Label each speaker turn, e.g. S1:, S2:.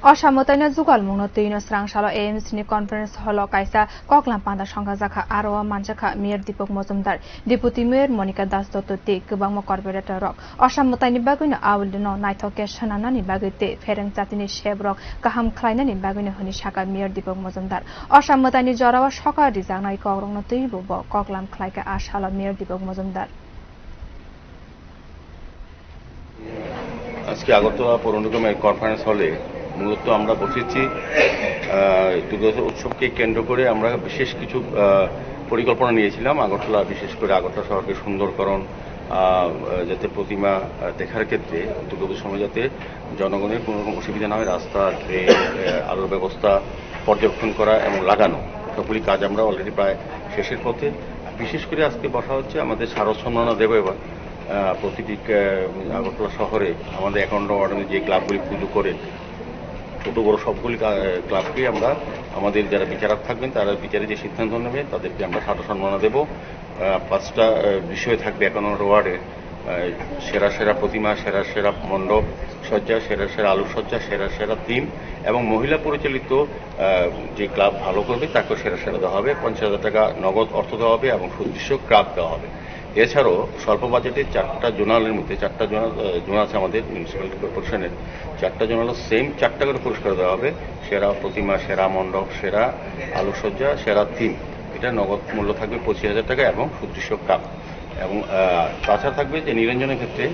S1: Asamotanya Zugal Muno Tino Strang Shala AMC ni conference hall kaisa Koklam Panda Shanga Zaka Aroa Manjaka Mir Dipok Mozumdar Deputy Mayor Monica Das Dotto Te Kubang Corporator Rock Asamotani Baguna Awulino Naitoke Shananani Bagute Fereng Tatini Shebrok Kaham Kleinani Baguna Honishaka Mir Dipok Mozumdar Asamotani Jorawa Shoka Dizana Korong Notibo Koklam Klaika Ashala Mir Dipok Mozumdar
S2: আজকে আগরতলা পৌর নিগমের conference হলে মূলত আমরা বসেছি দুর্গা উৎসবকে কেন্দ্র করে আমরা বিশেষ কিছু পরিকল্পনা নিয়েছিলাম। আগরতলা বিশেষ করে আগরতলা শহরকে সুন্দরকরণ, যাতে প্রতিমা দেখার ক্ষেত্রে দুর্গাপুজোর সময় যাতে জনগণের কোনো রকম অসুবিধা না হয়, রাস্তা, ট্রেন, আলোর ব্যবস্থা পর্যবেক্ষণ করা এবং লাগানো সবগুলি কাজ আমরা অলরেডি প্রায় শেষের পথে। বিশেষ করে আজকে বসা হচ্ছে আমাদের শারদ সম্মাননা দেব এবার প্রতিটি আগরতলা শহরে আমাদের 51 নম্বর ওয়ার্ডে যে ক্লাবগুলি পুজো করে ছোটো বড়ো সবগুলি ক্লাবকে আমরা আমাদের যারা বিচারক থাকবেন তারা বিচারে যে সিদ্ধান্ত নেবে তাদেরকে আমরা শারদ সম্মাননা দেব। 5টা বিষয় থাকবে 51 নম্বর ওয়ার্ডে: সেরা সেরা প্রতিমা, সেরা সেরা মণ্ডপ সজ্জা, সেরা সেরা আলোকসজ্জা, সেরা সেরা থিম এবং মহিলা পরিচালিত যে ক্লাব ভালো করবে তাকেও সেরা সেরা দেওয়া হবে। 50,000 টাকা নগদ অর্থ দেওয়া হবে এবং সুদৃশ্য ক্লাব দেওয়া হবে। এছাড়াও স্বল্প বাজেটে 4টা জোনালের মধ্যে 4টা জোন আছে আমাদের মিউনিসিপ্যালিটি কর্পোরেশনের, 4টা জোনালও সেম 4টা করে পুরস্কার দেওয়া হবে: সেরা প্রতিমা, সেরা মণ্ডপ, সেরা আলোকসজ্জা, সেরা থিম। এটা নগদ মূল্য থাকবে 25,000 টাকা এবং সুদৃশ্য কাপ। এবং তাছাড়া থাকবে যে নিরঞ্জনের ক্ষেত্রে